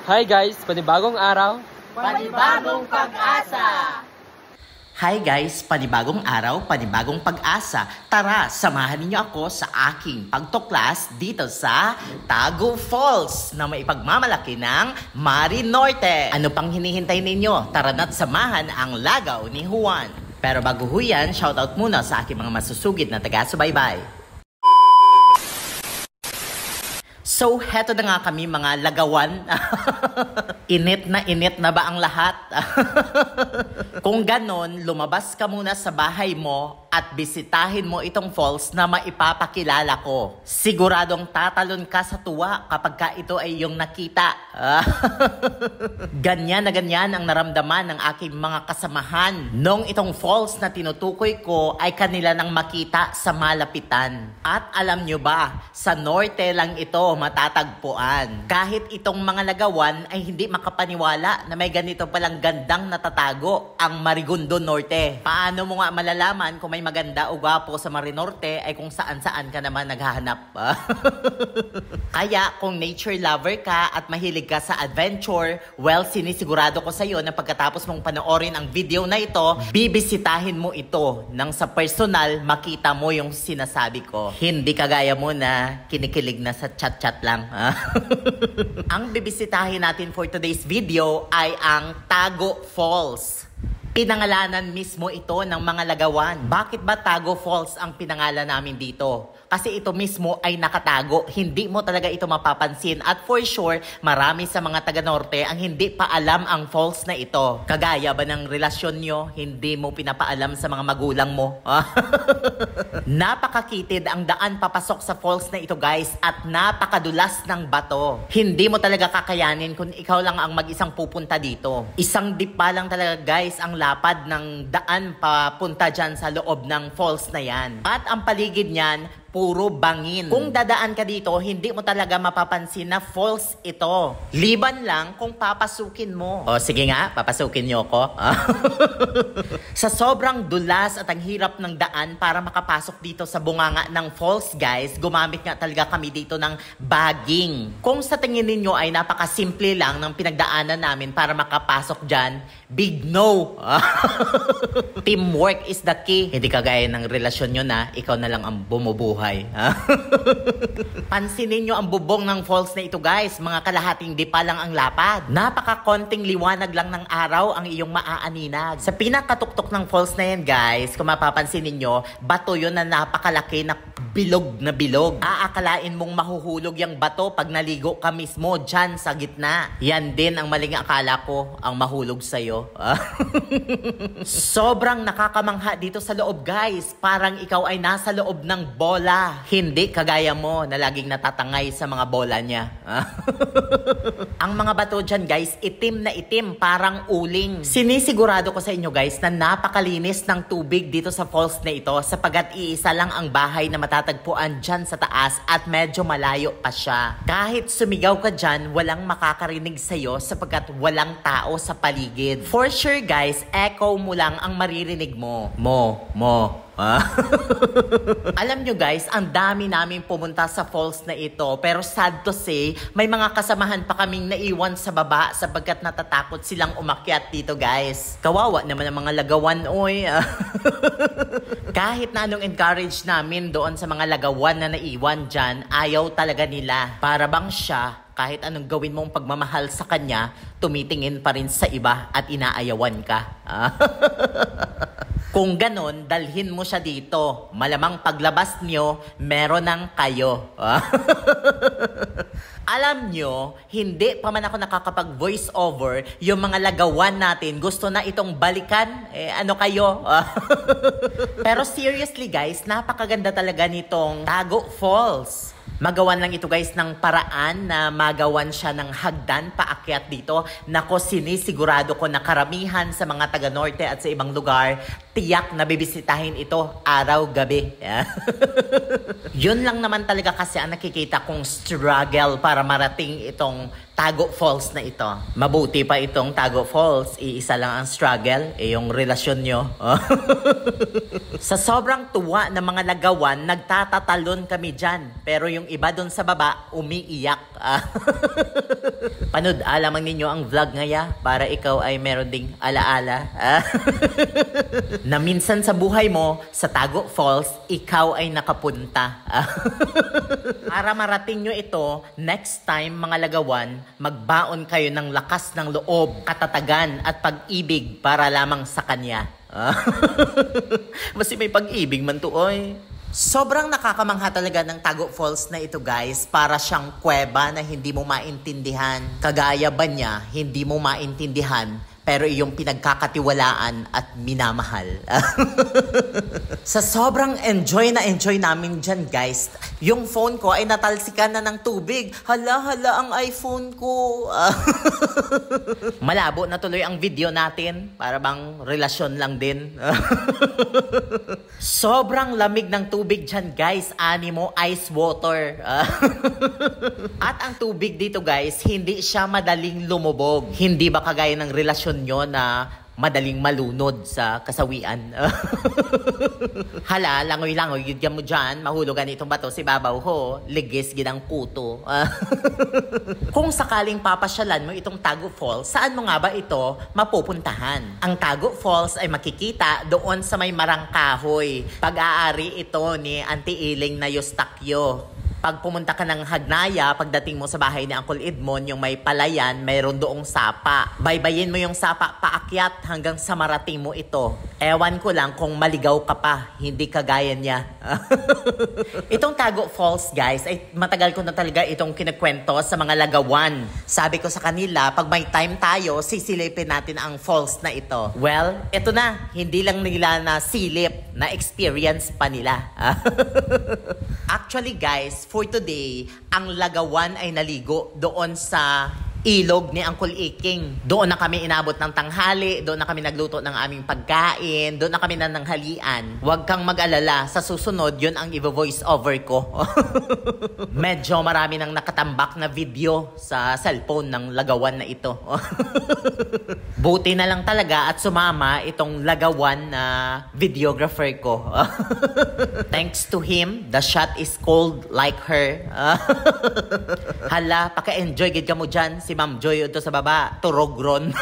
Hi guys, panibagong araw. Panibagong pag-asa! Hi guys, panibagong araw, panibagong pag-asa. Tara, samahan ninyo ako sa aking pagtuklas dito sa Tago Falls na maipagmamalaki ng Mari Norte. Ano pang hinihintay ninyo? Tara na't samahan ang lagaw ni Juan. Pero bago ho yan, shoutout muna sa aking mga masusugid na taga-subaybay. So, heto na nga kami mga lagawan. Init na ba ang lahat? Kung ganon, lumabas ka muna sa bahay mo at bisitahin mo itong falls na maipapakilala ko. Siguradong tatalon ka sa tuwa kapag ka ito ay iyong nakita. Ganyan na ganyan ang naramdaman ng aking mga kasamahan nung itong falls na tinutukoy ko ay kanila nang makita sa malapitan. At alam nyo ba, sa norte lang ito matatagpuan. Kahit itong mga lagawan ay hindi makapaniwala na may ganito palang gandang natatago ang Marigundo Norte. Paano mo nga malalaman kung may maganda o gwapo sa Mari Norte ay kung saan-saan ka naman naghahanap? Kaya kung nature lover ka at mahilig ka sa adventure, well, sinisigurado ko sa iyo na pagkatapos mong panoorin ang video na ito, bibisitahin mo ito nang sa personal makita mo yung sinasabi ko. Hindi kagaya mo na kinikilig na sa chat-chat lang. Ang bibisitahin natin for today's video ay ang Tago Falls. Pinangalanan mismo ito ng mga lagawan. Bakit ba Tago Falls ang pinangalan namin dito? Kasi ito mismo ay nakatago. Hindi mo talaga ito mapapansin. At for sure, marami sa mga taga-norte ang hindi pa alam ang falls na ito. Kagaya ba ng relasyon nyo, hindi mo pinapaalam sa mga magulang mo? Napakakitid ang daan papasok sa falls na ito guys at napakadulas ng bato. Hindi mo talaga kakayanin kung ikaw lang ang mag-isang pupunta dito. Isang dip pa lang talaga guys ang lapad ng daan papunta dyan sa loob ng falls na yan. At ang paligid niyan, puro bangin. Kung dadaan ka dito, hindi mo talaga mapapansin na falls ito. Liban lang kung papasukin mo. O sige nga, papasukin niyo ako. Sa sobrang dulas at ang hirap ng daan para makapasok dito sa bunganga ng falls guys, gumamit nga talaga kami dito ng bagging. Kung sa tingin ninyo ay napakasimple lang ng pinagdaanan namin para makapasok dyan, big no. Teamwork is the key. Hindi kagaya ng relasyon nyo na ikaw na lang ang bumubuhay. Pansinin nyo ang bubong ng falls na ito guys. Mga kalahating dipa lang ang lapad. Napaka-konting liwanag lang ng araw ang iyong maaaninag. Sa pinakatuktok ng falls na yan guys, kung mapapansin ninyo, bato yun na napakalaki na bilog na bilog. Aakalain mong mahuhulog yung bato pag naligo ka mismo dyan sa gitna. Yan din ang maling akala ko ang mahulog sa'yo. Sobrang nakakamangha dito sa loob guys. Parang ikaw ay nasa loob ng bola. Hindi kagaya mo na laging natatangay sa mga bola niya. Ang mga bato dyan guys, itim na itim, parang uling. Sinisigurado ko sa inyo guys na napakalinis ng tubig dito sa falls na ito sapagat iisa lang ang bahay na matatagpuan dyan sa taas at medyo malayo pa siya. Kahit sumigaw ka dyan, walang makakarinig sa'yo sapagkat walang tao sa paligid. For sure guys, echo mo lang ang maririnig mo. Mo. Alam nyo guys, ang dami namin pumunta sa falls na ito. Pero sad to say, may mga kasamahan pa kaming naiwan sa baba sapagkat natatakot silang umakyat dito guys. Kawawa naman ang mga lagawan, oy. Kahit na anong encourage namin doon sa mga lagawan na naiwan dyan, ayaw talaga nila. Para bang siya, kahit anong gawin mong pagmamahal sa kanya, tumitingin pa rin sa iba at inaayawan ka. Kung ganon, dalhin mo siya dito. Malamang paglabas nyo, meron ng kayo. Alam nyo, hindi pa man ako nakakapag-voice over, yung mga lagawan natin, gusto na itong balikan. Ano kayo? Pero seriously guys, napakaganda talaga nitong Tago Falls. Magawan lang ito guys ng paraan na magawan siya ng hagdan paakyat dito. Nako, sinisigurado ko na karamihan sa mga taga-norte at sa ibang lugar, tiyak na bibisitahin ito araw-gabi. Yun lang naman talaga kasi ang nakikita kong struggle para marating itong Tago Falls na ito. Mabuti pa itong Tago Falls, iisa lang ang struggle, yung relasyon nyo. Sa sobrang tuwa ng mga lagawan, nagtatatalon kami dyan. Pero yung iba doon sa baba, umiiyak. Panood lamang ninyo ang vlog ngaya para ikaw ay meron ding alaala. Na minsan sa buhay mo, sa Tago Falls, ikaw ay nakapunta. Para marating nyo ito, next time mga lagawan, magbaon kayo ng lakas ng loob, katatagan at pag-ibig para lamang sa kanya. Kasi may pag-ibig man to, oy. Sobrang nakakamangha talaga ng Tago Falls na ito, guys. Para siyang kuweba na hindi mo maintindihan. Kagaya ba niya, hindi mo maintindihan, pero iyong pinagkakatiwalaan at minamahal. Sa sobrang enjoy namin dyan, guys, yung phone ko ay natalsikan na ng tubig. Hala, ang iPhone ko. Malabo na tuloy ang video natin. Para bang relasyon lang din. Sobrang lamig ng tubig dyan, guys. Animo ice water. At ang tubig dito, guys, hindi siya madaling lumubog. Hindi ba kagaya ng relasyon nyo na madaling malunod sa kasawian? Hala, langoy-langoy, yun mo dyan, mahulugan itong bato si babaw ho, ligis ginang puto. Kung sakaling papasyalan mo itong Tago Falls, saan mo nga ba ito mapupuntahan? Ang Tago Falls ay makikita doon sa may Marangkahoy. Pag-aari ito ni Auntie Iling na Eustachio. Pag pumunta ka ng Hagnaya, pagdating mo sa bahay ni Uncle Edmond, yung may palayan, mayroon doong sapa. Baybayin mo yung sapa paakyat hanggang sa marating mo ito. Ewan ko lang kung maligaw ka pa, hindi kagaya niya. Itong Tago Falls, guys, ay matagal ko na talaga itong kinakwento sa mga lagawan. Sabi ko sa kanila, pag may time tayo, sisilipin natin ang falls na ito. Well, ito na. Hindi lang nila na silip, na experience pa nila. Actually, guys, for today, ang lagawan ay naligo doon sa ilog ni Uncle Iking. Doon na kami inabot ng tanghali, doon na kami nagluto ng aming pagkain, doon na kami nananghalian. Huwag kang mag-alala, sa susunod, yun ang i-voice over ko. Medyo marami nang nakatambak na video sa cellphone ng lagawan na ito. Buti na lang talaga at sumama itong lagawan na videographer ko. Thanks to him, the shot is cold like her. Hala, paka-enjoy gid ka mo dyan. Si Ma'am Joy ito sa baba, turogron.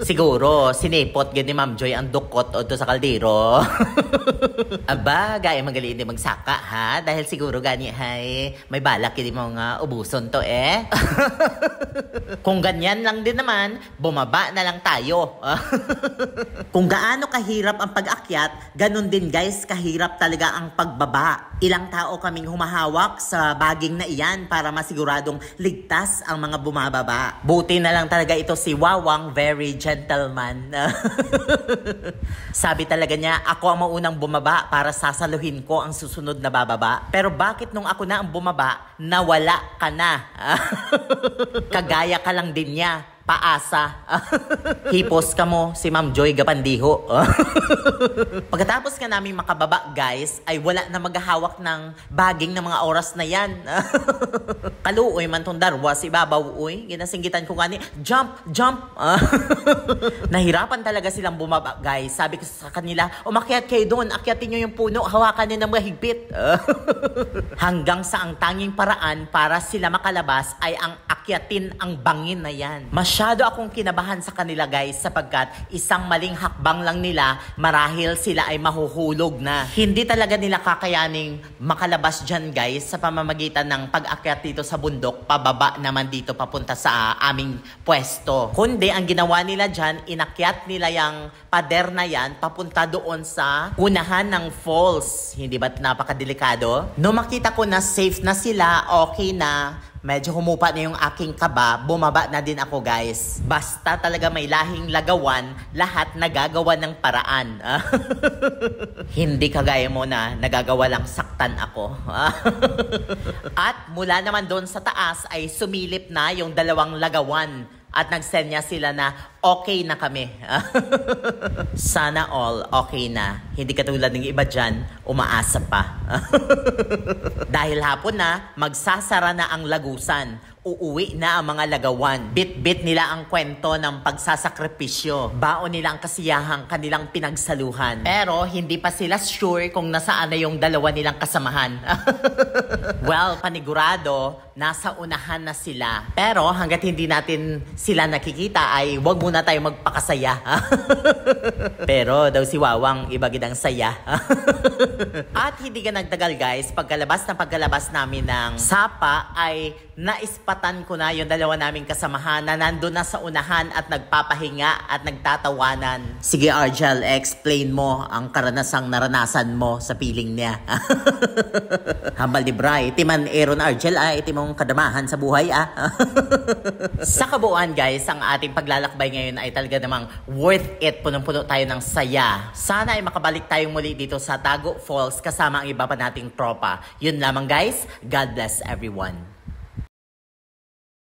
Siguro, sinipot gid ni Ma'am Joy ang dukot ito sa kaldero. Aba, gaya magaling din magsaka, ha? Dahil siguro gani, hay, may balak hindi mo nga ubuson to, eh. Kung ganyan lang din naman, bumaba na lang tayo. Kung gaano kahirap ang pag-akyat, ganun din, guys, kahirap talaga ang pagbaba. Ilang tao kaming humahawak sa baging na iyan para masiguradong ligtas ang mga bumababa. Buti na lang talaga ito si Wawang, very gentleman. Sabi talaga niya, ako ang maunang bumaba para sasaluhin ko ang susunod na bababa. Pero bakit nung ako na ang bumaba, nawala ka na? Kagaya ka lang din niya. Paasa. Hipos ka mo, si Ma'am Joy Gapandiho. Pagkatapos nga namin makababa, guys, ay wala na maghahawak ng baging ng mga oras na yan. Kaluoy man tong darwa, si babaw, uy. Ginasinggitan ko nga ni, jump! Nahirapan talaga silang bumaba, guys. Sabi ko sa kanila, umakyat kayo doon, akyatin nyo yung puno, hawakan nyo ng mahigpit. Hanggang sa ang tanging paraan para sila makalabas ay ang akyatin ang bangin na yan. Masyado akong kinabahan sa kanila, guys, sapagkat isang maling hakbang lang nila, marahil sila ay mahuhulog na. Hindi talaga nila kakayaning makalabas dyan, guys, sa pamamagitan ng pag-akyat dito sa bundok, pababa naman dito papunta sa aming pwesto. Kundi ang ginawa nila dyan, inakyat nila yung pader na yan, papunta doon sa unahan ng falls. Hindi ba napakadelikado? No, makita ko na safe na sila, okay na, medyo humupa na yung aking kaba, bumaba na din ako, guys. Basta talaga may lahing lagawan, lahat nagagawa ng paraan. Hindi kagaya mo na nagagawa lang saktan ako. At mula naman doon sa taas ay sumilip na yung dalawang lagawan. At nagsenya sila na okay na kami. Sana all okay na. Hindi katulad ng iba dyan, umaasa pa. Dahil hapon na, magsasara na ang lagusan. Uuwi na ang mga lagawan. Bit-bit nila ang kwento ng pagsasakripisyo. Baon nila ang kasiyahang kanilang pinagsaluhan. Pero hindi pa sila sure kung nasaan na yung dalawa nilang kasamahan. Well, panigurado, nasa unahan na sila. Pero hanggat hindi natin sila nakikita ay wag muna tayo magpakasaya. Pero daw si Wawang ibagid ang saya. At hindi ka nagtagal guys, pagkalabas namin ng Sapa ay naispatan ko na yung dalawa naming kasamahan na nandun na sa unahan at nagpapahinga at nagtatawanan. Sige Argel, explain mo ang karanasang naranasan mo sa piling niya. Hambal di Bray, timan Aaron Argel iti mong kadamahan sa buhay Sa kabuuan guys, ang ating paglalakbay ngayon ay talaga namang worth it. Punong-puno tayo ng saya. Sana ay makabalik tayong muli dito sa Tago Falls kasama ang iba pa nating tropa. Yun lamang guys, God bless everyone.